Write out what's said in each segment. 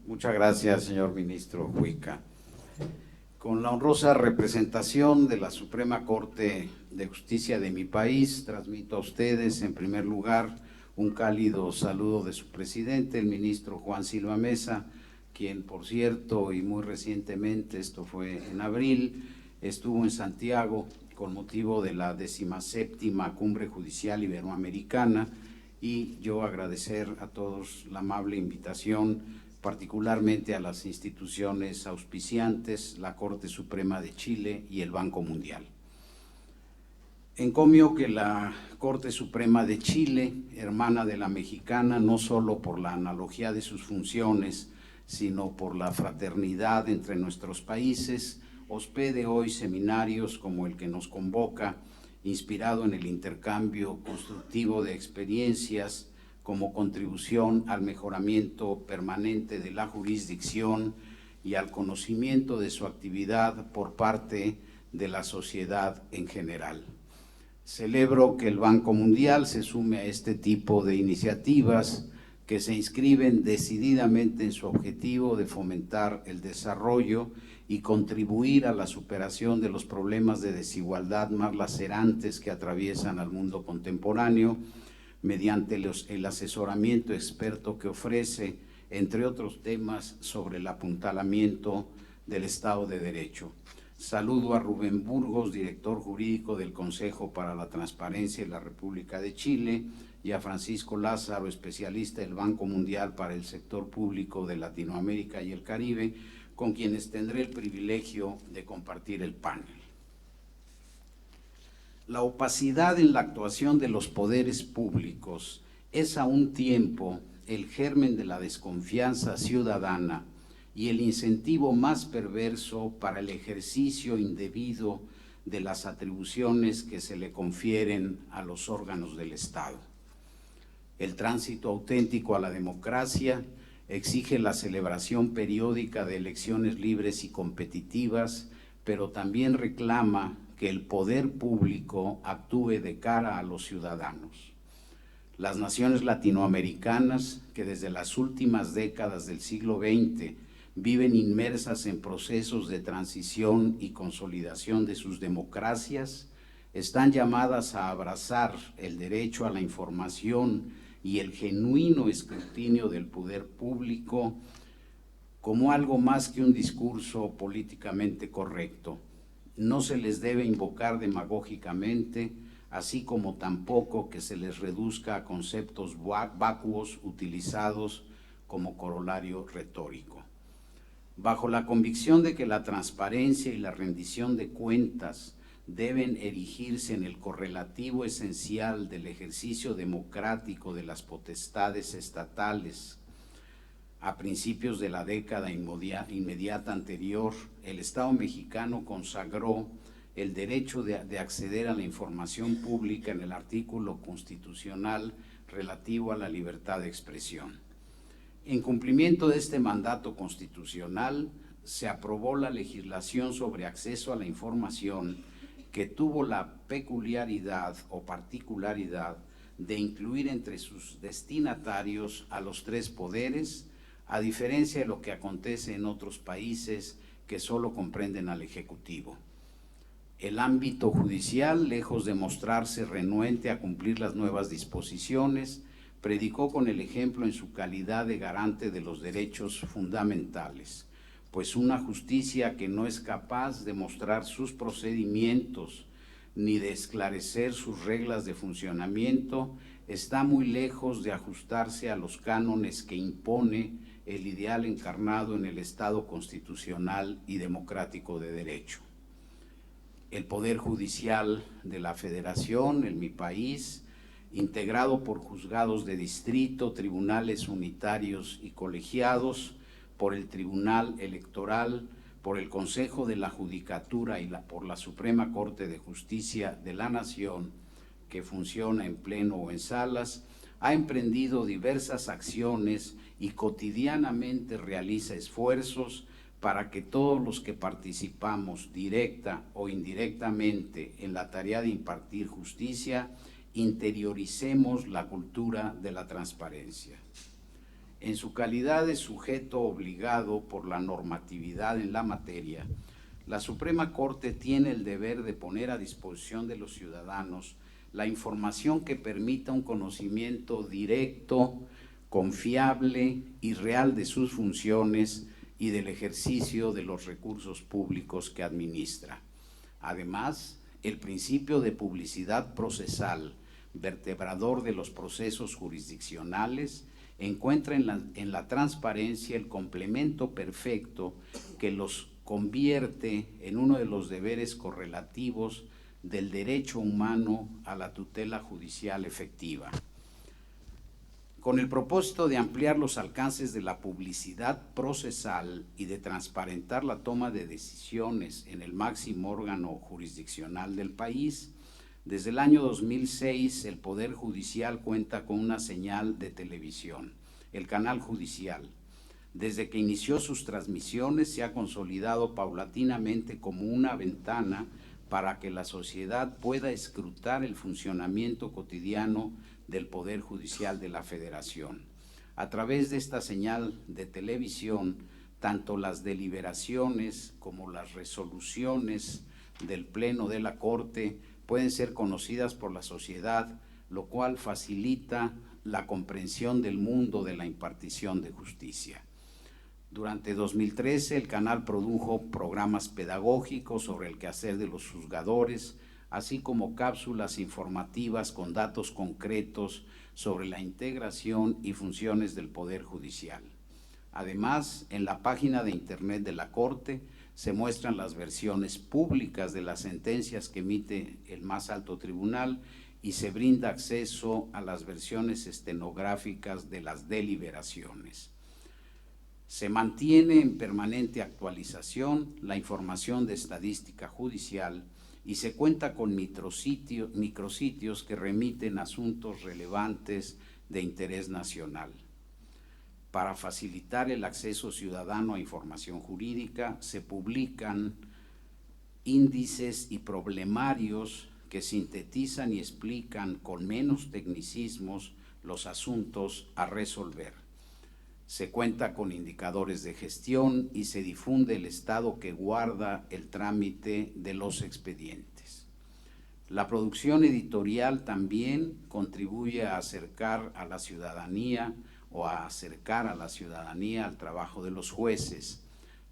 Muchas gracias, señor ministro Huica. Con la honrosa representación de la Suprema Corte de Justicia de mi país, transmito a ustedes, en primer lugar, un cálido saludo de su presidente, el ministro Juan Silva Mesa, quien, por cierto, y muy recientemente, esto fue en abril, estuvo en Santiago con motivo de la 17ª Cumbre Judicial Iberoamericana, y yo agradecer a todos la amable invitación, particularmente a las instituciones auspiciantes, la Corte Suprema de Chile y el Banco Mundial. Encomio que la Corte Suprema de Chile, hermana de la mexicana, no solo por la analogía de sus funciones, sino por la fraternidad entre nuestros países, hospede hoy seminarios como el que nos convoca, inspirado en el intercambio constructivo de experiencias como contribución al mejoramiento permanente de la jurisdicción y al conocimiento de su actividad por parte de la sociedad en general. Celebro que el Banco Mundial se sume a este tipo de iniciativas que se inscriben decididamente en su objetivo de fomentar el desarrollo y contribuir a la superación de los problemas de desigualdad más lacerantes que atraviesan al mundo contemporáneo, mediante el asesoramiento experto que ofrece, entre otros temas, sobre el apuntalamiento del Estado de Derecho. Saludo a Rubén Burgos, director jurídico del Consejo para la Transparencia en la República de Chile, y a Francisco Lázaro, especialista del Banco Mundial para el sector público de Latinoamérica y el Caribe, con quienes tendré el privilegio de compartir el panel. La opacidad en la actuación de los poderes públicos es a un tiempo el germen de la desconfianza ciudadana y el incentivo más perverso para el ejercicio indebido de las atribuciones que se le confieren a los órganos del Estado. El tránsito auténtico a la democracia exige la celebración periódica de elecciones libres y competitivas, pero también reclama que el poder público actúe de cara a los ciudadanos. Las naciones latinoamericanas, que desde las últimas décadas del siglo XX viven inmersas en procesos de transición y consolidación de sus democracias, están llamadas a abrazar el derecho a la información y el genuino escrutinio del poder público como algo más que un discurso políticamente correcto. No se les debe invocar demagógicamente, así como tampoco que se les reduzca a conceptos vacuos utilizados como corolario retórico. Bajo la convicción de que la transparencia y la rendición de cuentas deben erigirse en el correlativo esencial del ejercicio democrático de las potestades estatales, a principios de la década inmediata anterior, el Estado mexicano consagró el derecho de acceder a la información pública en el artículo constitucional relativo a la libertad de expresión. En cumplimiento de este mandato constitucional, se aprobó la legislación sobre acceso a la información, que tuvo la peculiaridad o particularidad de incluir entre sus destinatarios a los tres poderes, a diferencia de lo que acontece en otros países que solo comprenden al Ejecutivo. El ámbito judicial, lejos de mostrarse renuente a cumplir las nuevas disposiciones, predicó con el ejemplo en su calidad de garante de los derechos fundamentales, pues una justicia que no es capaz de mostrar sus procedimientos ni de esclarecer sus reglas de funcionamiento está muy lejos de ajustarse a los cánones que impone el ideal encarnado en el Estado constitucional y democrático de derecho. El Poder Judicial de la Federación, en mi país, integrado por juzgados de distrito, tribunales unitarios y colegiados, por el Tribunal Electoral, por el Consejo de la Judicatura y por la Suprema Corte de Justicia de la Nación, que funciona en pleno o en salas, ha emprendido diversas acciones y cotidianamente realiza esfuerzos para que todos los que participamos directa o indirectamente en la tarea de impartir justicia interioricemos la cultura de la transparencia. En su calidad de sujeto obligado por la normatividad en la materia, la Suprema Corte tiene el deber de poner a disposición de los ciudadanos la información que permita un conocimiento directo, confiable y real de sus funciones y del ejercicio de los recursos públicos que administra. Además, el principio de publicidad procesal, vertebrador de los procesos jurisdiccionales, encuentra en la transparencia el complemento perfecto que los convierte en uno de los deberes correlativos del derecho humano a la tutela judicial efectiva. Con el propósito de ampliar los alcances de la publicidad procesal y de transparentar la toma de decisiones en el máximo órgano jurisdiccional del país, desde el año 2006 el Poder Judicial cuenta con una señal de televisión, el Canal Judicial. Desde que inició sus transmisiones se ha consolidado paulatinamente como una ventana para que la sociedad pueda escrutar el funcionamiento cotidiano del Poder Judicial de la Federación. A través de esta señal de televisión, tanto las deliberaciones como las resoluciones del Pleno de la Corte pueden ser conocidas por la sociedad, lo cual facilita la comprensión del mundo de la impartición de justicia. Durante 2013, el canal produjo programas pedagógicos sobre el quehacer de los juzgadores, así como cápsulas informativas con datos concretos sobre la integración y funciones del Poder Judicial. Además, en la página de Internet de la Corte se muestran las versiones públicas de las sentencias que emite el más alto tribunal y se brinda acceso a las versiones estenográficas de las deliberaciones. Se mantiene en permanente actualización la información de estadística judicial y se cuenta con micrositios que remiten asuntos relevantes de interés nacional. Para facilitar el acceso ciudadano a información jurídica, se publican índices y problemarios que sintetizan y explican con menos tecnicismos los asuntos a resolver. Se cuenta con indicadores de gestión y se difunde el estado que guarda el trámite de los expedientes. La producción editorial también contribuye a acercar a la ciudadanía al trabajo de los jueces.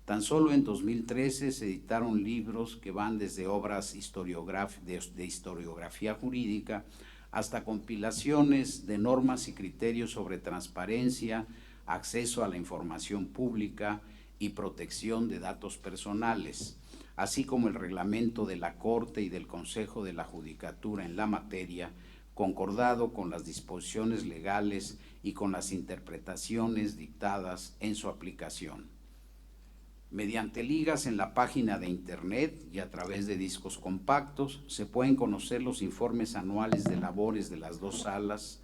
Tan solo en 2013 se editaron libros que van desde obras de historiografía jurídica hasta compilaciones de normas y criterios sobre transparencia, acceso a la información pública y protección de datos personales, así como el reglamento de la Corte y del Consejo de la Judicatura en la materia, concordado con las disposiciones legales y con las interpretaciones dictadas en su aplicación. Mediante ligas en la página de Internet y a través de discos compactos se pueden conocer los informes anuales de labores de las dos salas,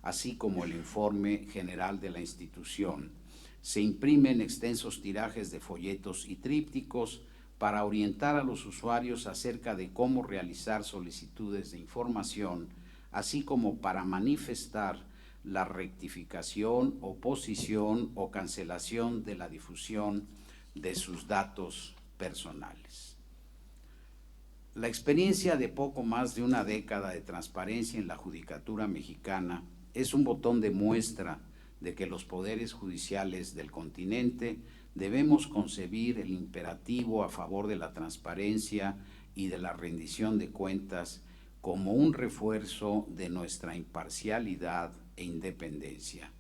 así como el informe general de la institución. Se imprimen extensos tirajes de folletos y trípticos para orientar a los usuarios acerca de cómo realizar solicitudes de información, así como para manifestar la rectificación, oposición o cancelación de la difusión de sus datos personales. La experiencia de poco más de una década de transparencia en la judicatura mexicana es un botón de muestra de que los poderes judiciales del continente debemos concebir el imperativo a favor de la transparencia y de la rendición de cuentas como un refuerzo de nuestra imparcialidad e independencia.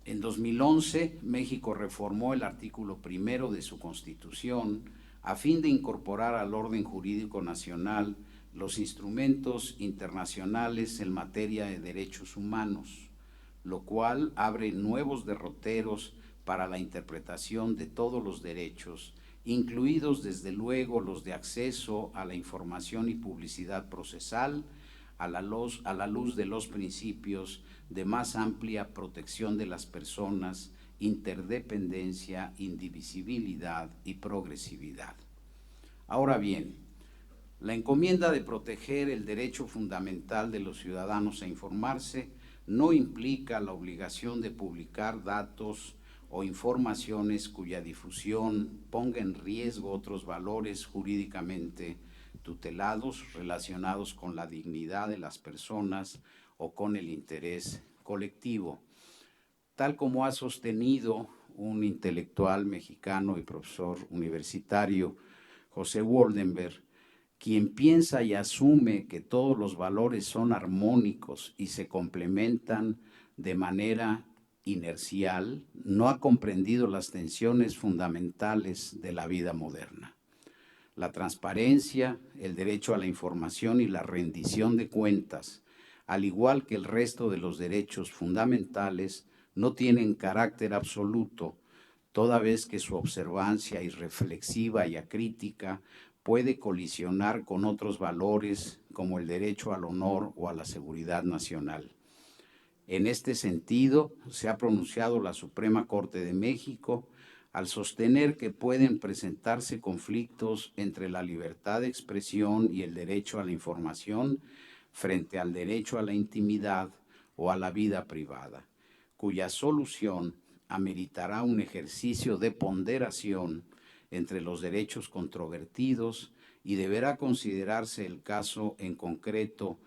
En 2011, México reformó el artículo 1 de su Constitución a fin de incorporar al orden jurídico nacional los instrumentos internacionales en materia de derechos humanos, lo cual abre nuevos derroteros para la interpretación de todos los derechos, incluidos desde luego los de acceso a la información y publicidad procesal, a la luz de los principios de más amplia protección de las personas, interdependencia, indivisibilidad y progresividad. Ahora bien, la encomienda de proteger el derecho fundamental de los ciudadanos a informarse no implica la obligación de publicar datos o informaciones cuya difusión ponga en riesgo otros valores jurídicamente tutelados relacionados con la dignidad de las personas o con el interés colectivo. Tal como ha sostenido un intelectual mexicano y profesor universitario, José Woldenberg, quien piensa y asume que todos los valores son armónicos y se complementan de manera inercial, no ha comprendido las tensiones fundamentales de la vida moderna. La transparencia, el derecho a la información y la rendición de cuentas, al igual que el resto de los derechos fundamentales, no tienen carácter absoluto, toda vez que su observancia irreflexiva y acrítica puede colisionar con otros valores como el derecho al honor o a la seguridad nacional. En este sentido, se ha pronunciado la Suprema Corte de México al sostener que pueden presentarse conflictos entre la libertad de expresión y el derecho a la información frente al derecho a la intimidad o a la vida privada, cuya solución ameritará un ejercicio de ponderación entre los derechos controvertidos y deberá considerarse el caso en concreto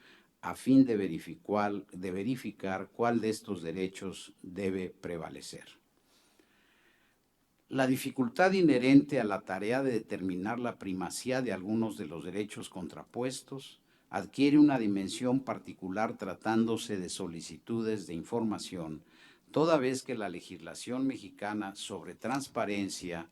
a fin de verificar cuál de estos derechos debe prevalecer. La dificultad inherente a la tarea de determinar la primacía de algunos de los derechos contrapuestos adquiere una dimensión particular tratándose de solicitudes de información, toda vez que la legislación mexicana sobre transparencia,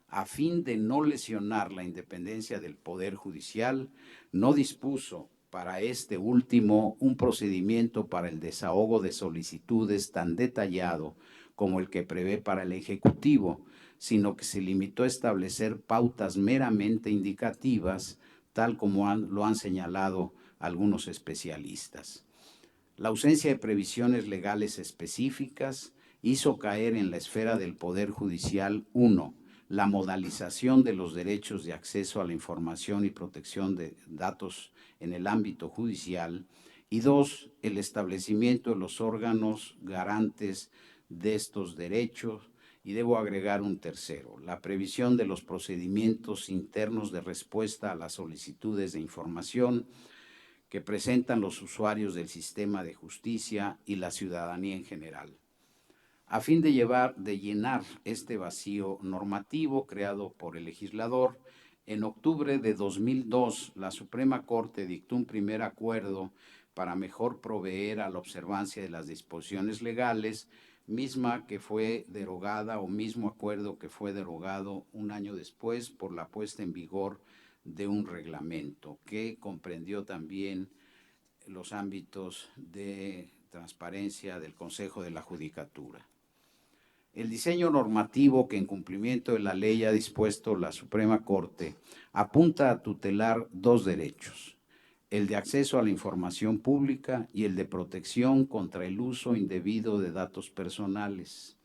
a fin de no lesionar la independencia del Poder Judicial, no dispuso para este último un procedimiento para el desahogo de solicitudes tan detallado como el que prevé para el Ejecutivo, sino que se limitó a establecer pautas meramente indicativas, tal como lo han señalado algunos especialistas. La ausencia de previsiones legales específicas hizo caer en la esfera del Poder Judicial, 1, la modalización de los derechos de acceso a la información y protección de datos en el ámbito judicial, y 2, el establecimiento de los órganos garantes de estos derechos, y debo agregar un tercero, la previsión de los procedimientos internos de respuesta a las solicitudes de información que presentan los usuarios del sistema de justicia y la ciudadanía en general. A fin de llenar este vacío normativo creado por el legislador, en octubre de 2002, la Suprema Corte dictó un primer acuerdo para mejor proveer a la observancia de las disposiciones legales, misma que fue derogada, o mismo acuerdo que fue derogado un año después por la puesta en vigor de un reglamento que comprendió también los ámbitos de transparencia del Consejo de la Judicatura. El diseño normativo que en cumplimiento de la ley ha dispuesto la Suprema Corte apunta a tutelar dos derechos: el de acceso a la información pública y el de protección contra el uso indebido de datos personales.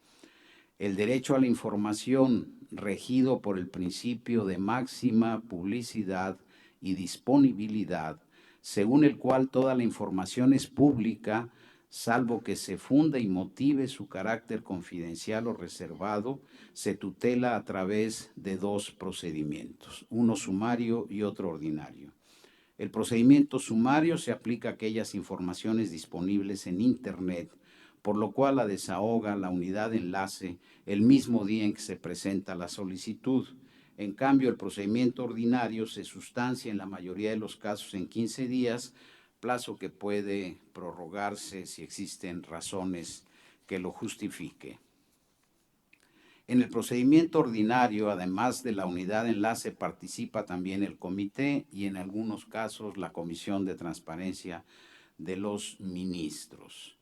El derecho a la información, regido por el principio de máxima publicidad y disponibilidad, según el cual toda la información es pública, salvo que se funde y motive su carácter confidencial o reservado, se tutela a través de dos procedimientos, uno sumario y otro ordinario. El procedimiento sumario se aplica a aquellas informaciones disponibles en Internet, por lo cual la desahoga la unidad de enlace el mismo día en que se presenta la solicitud. En cambio, el procedimiento ordinario se sustancia en la mayoría de los casos en 15 días, plazo que puede prorrogarse si existen razones que lo justifique. En el procedimiento ordinario, además de la unidad de enlace, participa también el comité y en algunos casos la Comisión de Transparencia de los Ministros.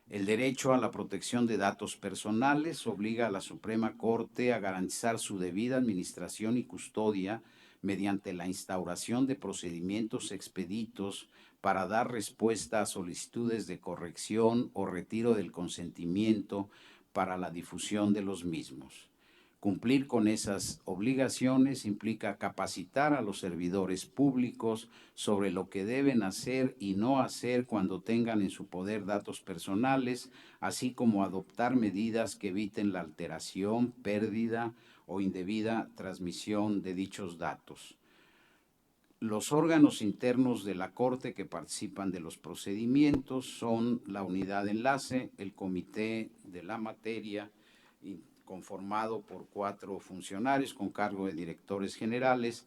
El derecho a la protección de datos personales obliga a la Suprema Corte a garantizar su debida administración y custodia mediante la instauración de procedimientos expeditos para dar respuesta a solicitudes de corrección o retiro del consentimiento para la difusión de los mismos. Cumplir con esas obligaciones implica capacitar a los servidores públicos sobre lo que deben hacer y no hacer cuando tengan en su poder datos personales, así como adoptar medidas que eviten la alteración, pérdida o indebida transmisión de dichos datos. Los órganos internos de la Corte que participan de los procedimientos son la unidad de enlace, el comité de la materia, conformado por 4 funcionarios con cargo de directores generales,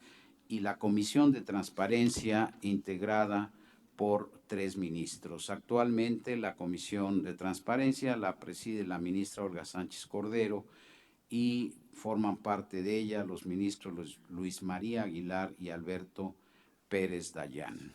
y la Comisión de Transparencia, integrada por 3 ministros. Actualmente la Comisión de Transparencia la preside la ministra Olga Sánchez Cordero y forman parte de ella los ministros Luis María Aguilar y Alberto Pérez Dayán.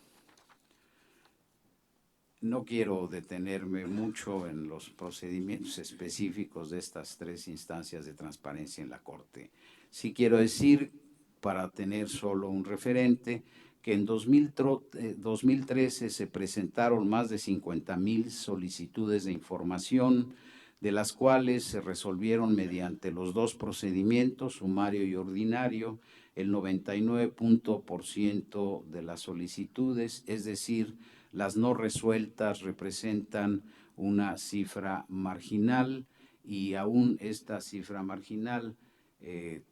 No quiero detenerme mucho en los procedimientos específicos de estas 3 instancias de transparencia en la Corte. Sí quiero decir, para tener solo un referente, que en 2013 se presentaron más de 50,000 solicitudes de información, de las cuales se resolvieron mediante los 2 procedimientos, sumario y ordinario, el 99% de las solicitudes, es decir, las no resueltas representan una cifra marginal y aún esta cifra marginal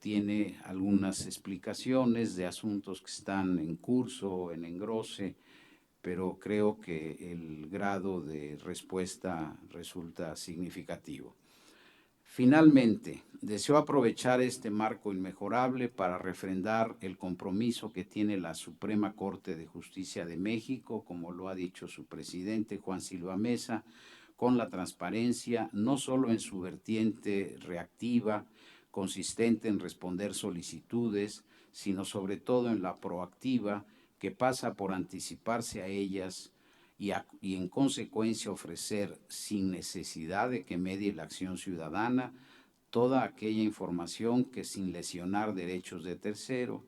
tiene algunas explicaciones de asuntos que están en curso o en engrose, pero creo que el grado de respuesta resulta significativo. Finalmente, deseo aprovechar este marco inmejorable para refrendar el compromiso que tiene la Suprema Corte de Justicia de México, como lo ha dicho su presidente, Juan Silva Mesa, con la transparencia, no solo en su vertiente reactiva, consistente en responder solicitudes, sino sobre todo en la proactiva, que pasa por anticiparse a ellas y en consecuencia ofrecer, sin necesidad de que medie la acción ciudadana, toda aquella información que, sin lesionar derechos de tercero,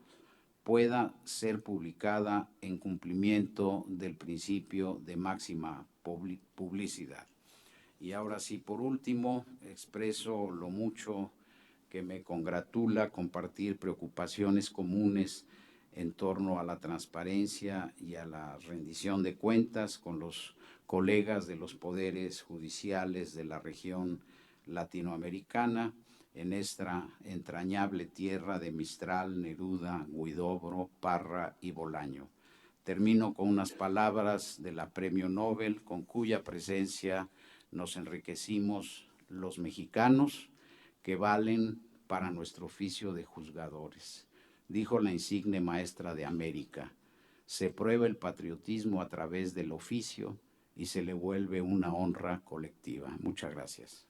pueda ser publicada en cumplimiento del principio de máxima publicidad. Y ahora sí, por último, expreso lo mucho que me congratula compartir preocupaciones comunes en torno a la transparencia y a la rendición de cuentas con los colegas de los poderes judiciales de la región latinoamericana en esta entrañable tierra de Mistral, Neruda, Huidobro, Parra y Bolaño. Termino con unas palabras de la Premio Nobel, con cuya presencia nos enriquecimos los mexicanos, que valen para nuestro oficio de juzgadores. Dijo la insigne maestra de América: se prueba el patriotismo a través del oficio y se le vuelve una honra colectiva. Muchas gracias.